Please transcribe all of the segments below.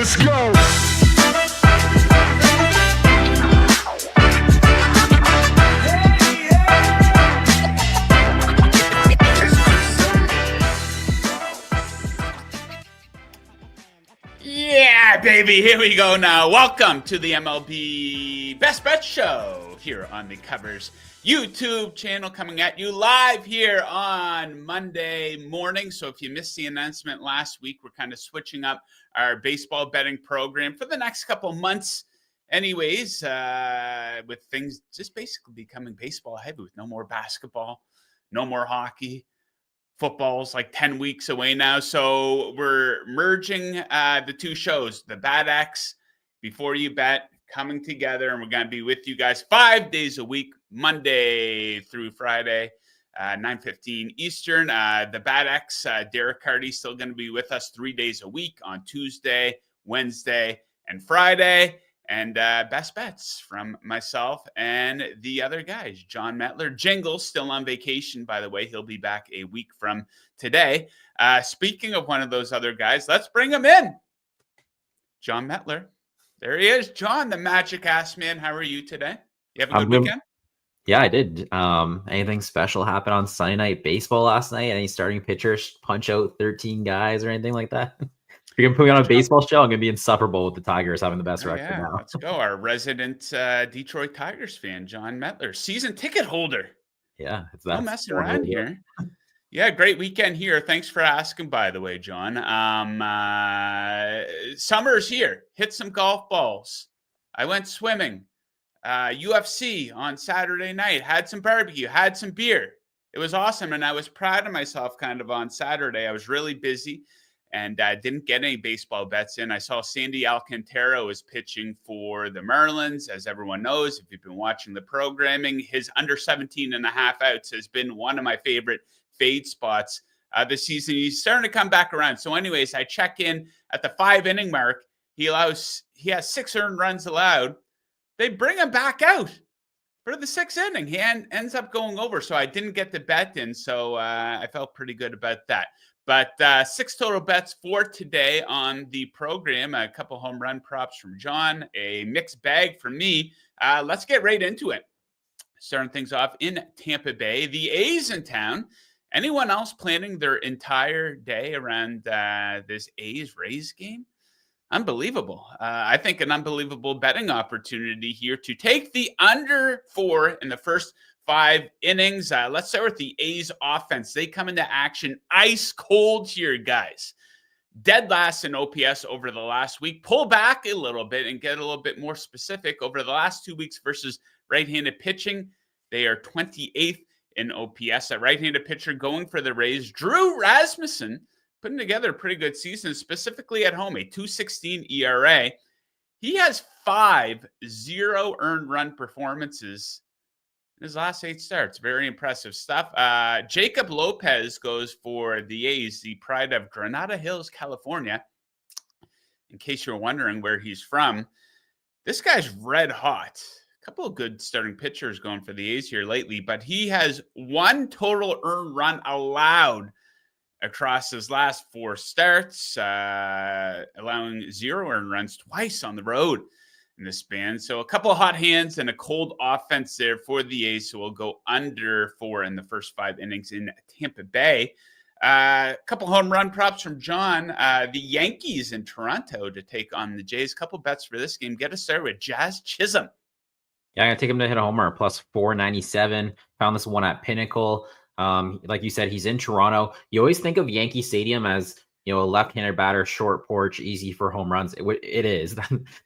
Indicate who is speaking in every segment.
Speaker 1: Let's go.
Speaker 2: Yeah, baby, here we go now. Welcome to the MLB Best Bet Show here on the Covers YouTube channel, coming at you live here on Monday morning. So if you missed the announcement last week, we're kind of switching up our baseball betting program for the next couple months. Anyways, with things just basically becoming baseball heavy with no more basketball, no more hockey. Football's like 10 weeks away now. So we're merging the two shows, the Bad X, Before You Bet, coming together. And we're going to be with you guys 5 days a week, Monday through Friday, 9:15 Eastern. The Bad X, Derek Carty's still going to be with us 3 days a week on Tuesday, Wednesday, and Friday. And best bets from myself and the other guys. John Metler, Jingle's still on vacation, by the way. He'll be back a week from today. Speaking of one of those other guys, let's bring him in. John Metler. There he is. John, the magic ass man. How are you today? You have a good weekend?
Speaker 3: Yeah, I did. Anything special happen on Sunday Night Baseball last night? Any starting pitchers punch out 13 guys or anything like that? You're going to put me on a baseball show? I'm going to be insufferable with the Tigers having the best record now.
Speaker 2: Let's go. Our resident Detroit Tigers fan, John Metler, season ticket holder.
Speaker 3: Yeah.
Speaker 2: No messing around here. Yeah, great weekend here. Thanks for asking, by the way, John. Summer's here. Hit some golf balls. I went swimming. UFC on Saturday night. Had some barbecue. Had some beer. It was awesome, and I was proud of myself kind of on Saturday. I was really busy and didn't get any baseball bets in. I saw Sandy Alcantara was pitching for the Marlins. As everyone knows, if you've been watching the programming, his under 17 and a half outs has been one of my favorite fade spots this season. He's starting to come back around. So anyways, I check in at the 5-inning mark. He has 6 earned runs allowed. They bring him back out for the 6th inning. He ends up going over. So I didn't get the bet in. So I felt pretty good about that. But 6 total bets for today on the program. A couple home run props from John, a mixed bag from me. Let's get right into it. Starting things off in Tampa Bay. The A's in town. Anyone else planning their entire day around this A's-Rays game? Unbelievable. I think an unbelievable betting opportunity here to take the under 4 in the first 5 innings. Let's start with the A's offense. They come into action ice cold here, guys. Dead last in OPS over the last week. Pull back a little bit and get a little bit more specific. Over the last 2 weeks versus right-handed pitching, they are 28th in OPS. A right-handed pitcher going for the Rays, Drew Rasmussen, putting together a pretty good season, specifically at home, a 2.16 ERA. He has 5 0 earned run performances in his last 8 starts. Very impressive stuff. Jacob Lopez goes for the A's, the pride of Granada Hills, California. In case you're wondering where he's from, this guy's red hot. A couple of good starting pitchers going for the A's here lately, but he has 1 total earned run allowed across his last 4 starts, allowing 0 earned runs twice on the road in this span. So a couple of hot hands and a cold offense there for the A's. So we'll go under 4 in the first 5 innings in Tampa Bay. A couple home run props from John. The Yankees in Toronto to take on the Jays. Couple bets for this game. Get us started with Jazz Chisholm.
Speaker 3: Yeah, I'm going to take him to hit a homer, plus 497. Found this one at Pinnacle. Like you said, he's in Toronto. You always think of Yankee Stadium as, a left-handed batter, short porch, easy for home runs. It is.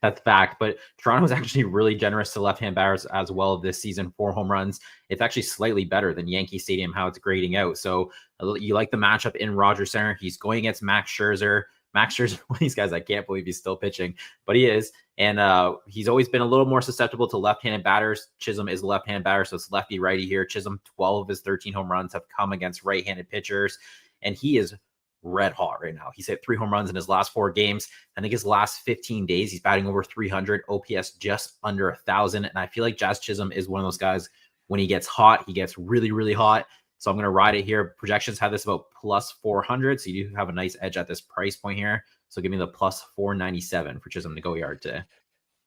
Speaker 3: That's fact. But Toronto is actually really generous to left-hand batters as well this season. 4 home runs. It's actually slightly better than Yankee Stadium, how it's grading out. So you like the matchup in Rogers Center. He's going against Max Scherzer. Max Scherzer, one of these guys, I can't believe he's still pitching, but he is. And he's always been a little more susceptible to left-handed batters. Chisholm is a left-handed batter, so it's lefty-righty here. Chisholm, 12 of his 13 home runs have come against right-handed pitchers, and he is red hot right now. He's hit 3 home runs in his last 4 games. I think his last 15 days, he's batting over 300, OPS just under 1,000. And I feel like Jazz Chisholm is one of those guys, when he gets hot, he gets really, really hot. So I'm going to ride it here. Projections have this about plus 400. So you do have a nice edge at this price point here. So give me the plus 497 for Chisholm to go yard today.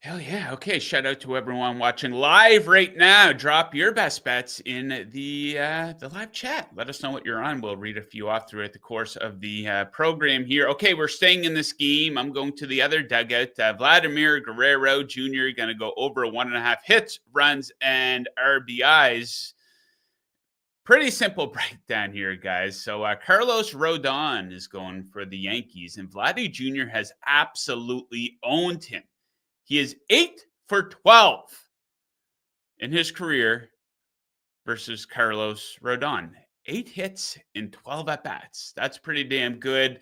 Speaker 2: Hell yeah. Okay. Shout out to everyone watching live right now. Drop your best bets in the live chat. Let us know what you're on. We'll read a few off throughout the course of the program here. Okay, we're staying in this game. I'm going to the other dugout. Vladimir Guerrero Jr. going to go over 1.5 hits, runs, and RBIs. Pretty simple breakdown here, guys. So Carlos Rodon is going for the Yankees, and Vladdy Jr. has absolutely owned him. He is 8 for 12 in his career versus Carlos Rodon. 8 hits in 12 at-bats. That's pretty damn good.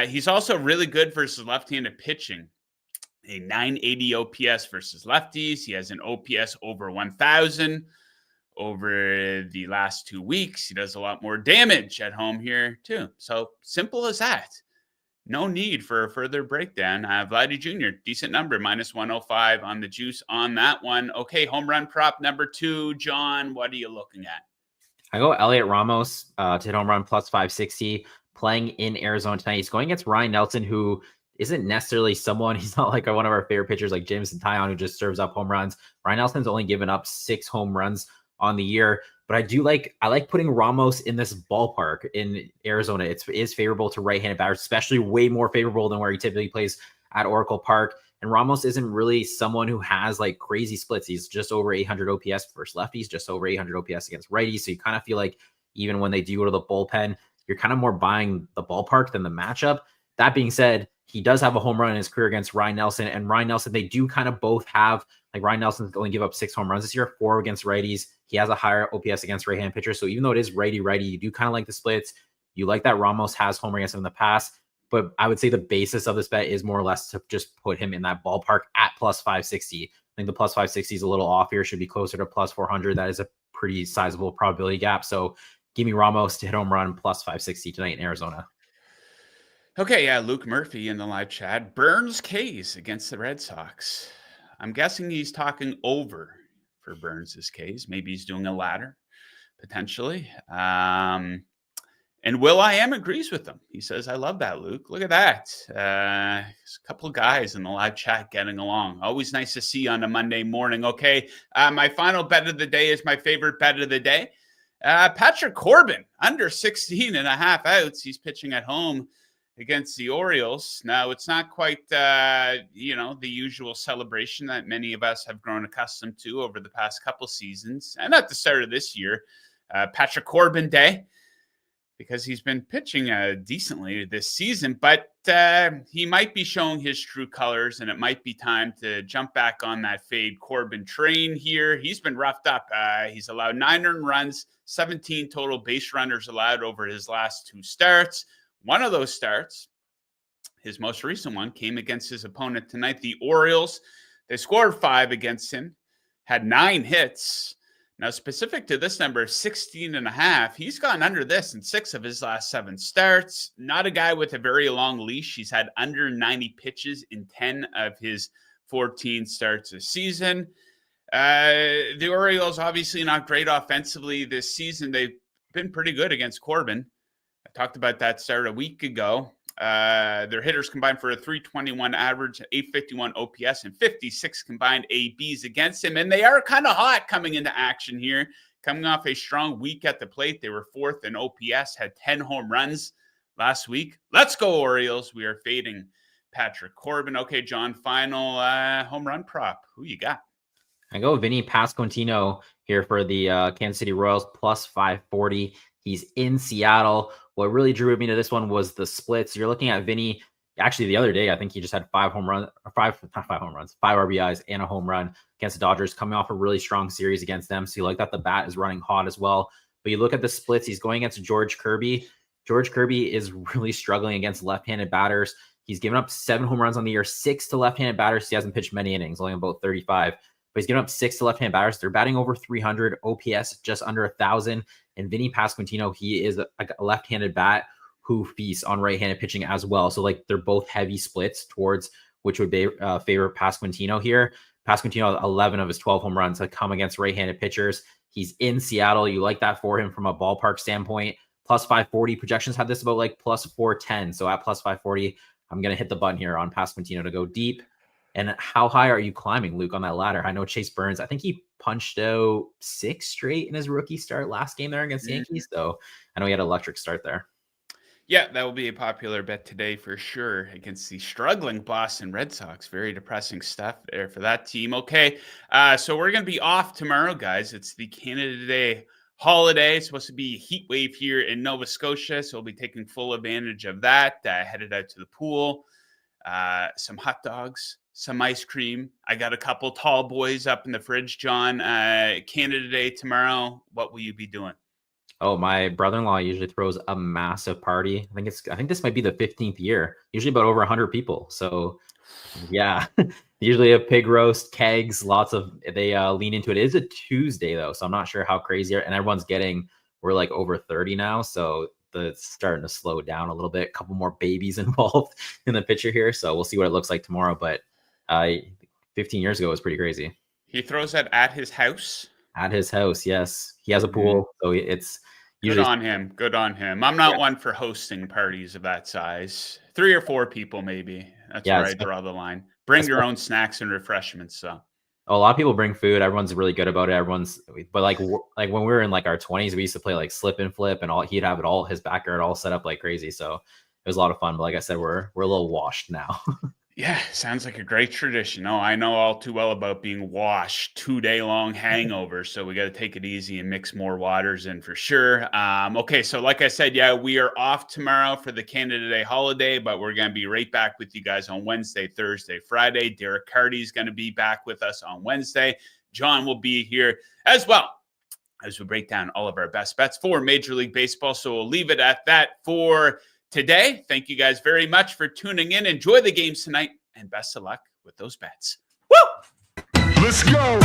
Speaker 2: He's also really good versus left-handed pitching. A 980 OPS versus lefties. He has an OPS over 1,000 over the last 2 weeks. He does a lot more damage at home here, too. So simple as that. No need for a further breakdown. Vladdy Jr., decent number, minus 105 on the juice on that one. Okay, home run prop number 2. John, what are you looking at?
Speaker 3: I go Elliot Ramos to hit home run plus 560, playing in Arizona tonight. He's going against Ryan Nelson, who isn't necessarily someone, he's not like one of our favorite pitchers like Jameson Taillon, who just serves up home runs. Ryan Nelson's only given up 6 home runs on the year. But I like putting Ramos in this ballpark in Arizona. It is favorable to right-handed batters, especially way more favorable than where he typically plays at Oracle Park. And Ramos isn't really someone who has like crazy splits. He's just over 800 OPS versus lefties, just over 800 OPS against righties. So you kind of feel like even when they do go to the bullpen, you're kind of more buying the ballpark than the matchup. That being said, he does have a home run in his career against Ryan Nelson. And Ryan Nelson, they do kind of both have, like Ryan Nelson's only give up 6 home runs this year, 4 against righties. He has a higher OPS against right-hand pitchers. So even though it is righty-righty, you do kind of like the splits. You like that Ramos has homer against him in the past. But I would say the basis of this bet is more or less to just put him in that ballpark at plus 560. I think the plus 560 is a little off here. Should be closer to plus 400. That is a pretty sizable probability gap. So give me Ramos to hit home run plus 560 tonight in Arizona.
Speaker 2: Okay, yeah, Luke Murphy in the live chat. Burns K's against the Red Sox. I'm guessing he's talking over for Burns' case. Maybe he's doing a ladder, potentially. And Will.i.am agrees with him. He says, I love that, Luke. Look at that. A couple of guys in the live chat getting along. Always nice to see on a Monday morning. Okay, my final bet of the day is my favorite bet of the day. Patrick Corbin, under 16.5 outs. He's pitching at home against the Orioles. Now, it's not quite, the usual celebration that many of us have grown accustomed to over the past couple seasons, and at the start of this year, Patrick Corbin Day, because he's been pitching decently this season, but he might be showing his true colors, and it might be time to jump back on that fade Corbin train here. He's been roughed up. He's allowed 9 earned runs, 17 total base runners allowed over his last 2 starts. One of those starts, his most recent one, came against his opponent tonight, the Orioles. They scored 5 against him, had 9 hits. Now, specific to this number, 16.5, he's gone under this in 6 of his last 7 starts. Not a guy with a very long leash. He's had under 90 pitches in 10 of his 14 starts this season. The Orioles obviously not great offensively this season. They've been pretty good against Corbin. I talked about that start a week ago. Their hitters combined for a 321 average, 851 OPS, and 56 combined ABs against him. And they are kind of hot coming into action here. Coming off a strong week at the plate, they were 4th in OPS, had 10 home runs last week. Let's go, Orioles. We are fading Patrick Corbin. Okay, John, final home run prop. Who you got?
Speaker 3: I go Vinny Pascantino here for the Kansas City Royals, plus 540. He's in Seattle. What really drew me to this one was the splits. You're looking at Vinny. Actually, the other day, I think he just had 5 RBIs and a home run against the Dodgers, coming off a really strong series against them. So you like that the bat is running hot as well. But you look at the splits, he's going against George Kirby. George Kirby is really struggling against left-handed batters. He's given up 7 home runs on the year, 6 to left-handed batters. He hasn't pitched many innings, only about 35. But he's given up 6 to left-handed batters. They're batting over 300, OPS just under 1,000. And Vinny Pascantino, he is a left-handed bat who feasts on right-handed pitching as well. So like they're both heavy splits towards which would be favor Pascantino here. Pascantino, 11 of his 12 home runs have come against right-handed pitchers. He's in Seattle. You like that for him from a ballpark standpoint. Plus 540 projections had this about like plus 410. So at plus 540, I'm going to hit the button here on Pascantino to go deep. And how high are you climbing, Luke, on that ladder? I know Chase Burns, I think he punched out 6 straight in his rookie start last game there against the Yankees. So I know he had an electric start there.
Speaker 2: Yeah, that will be a popular bet today for sure against the struggling Boston Red Sox. Very depressing stuff there for that team. Okay, so we're going to be off tomorrow, guys. It's the Canada Day holiday. It's supposed to be a heat wave here in Nova Scotia, so we'll be taking full advantage of that. Headed out to the pool, some hot dogs, some ice cream. I got a couple tall boys up in the fridge, John. Canada Day tomorrow. What will you be doing?
Speaker 3: Oh, my brother-in-law usually throws a massive party. I think this might be the 15th year. Usually about over 100 people. So yeah, usually a pig roast, kegs, they lean into it. It is a Tuesday though, so I'm not sure how crazy. And we're like over 30 now, so it's starting to slow down a little bit. A couple more babies involved in the picture here, so we'll see what it looks like tomorrow. But 15 years ago was pretty crazy.
Speaker 2: He throws that at his house?
Speaker 3: At his house, yes. He has a pool, so it's
Speaker 2: usually good on him. Good on him. I'm not one for hosting parties of that size. 3 or 4 people, maybe. That's where I draw the line. Bring your own snacks and refreshments. So
Speaker 3: a lot of people bring food. Everyone's really good about it. But like when we were in like our 20s, we used to play like slip and flip, and he'd have it all, his backyard all set up like crazy. So it was a lot of fun. But like I said, we're a little washed now.
Speaker 2: Yeah, sounds like a great tradition. Oh, I know all too well about being washed, 2-day-long hangover. So we got to take it easy and mix more waters in for sure. Okay, so like I said, yeah, we are off tomorrow for the Canada Day holiday, but we're going to be right back with you guys on Wednesday, Thursday, Friday. Derek Carty is going to be back with us on Wednesday. John will be here as well as we break down all of our best bets for Major League Baseball. So we'll leave it at that for today. Thank you guys very much for tuning in. Enjoy the games tonight, and best of luck with those bets. Woo!
Speaker 1: Let's go.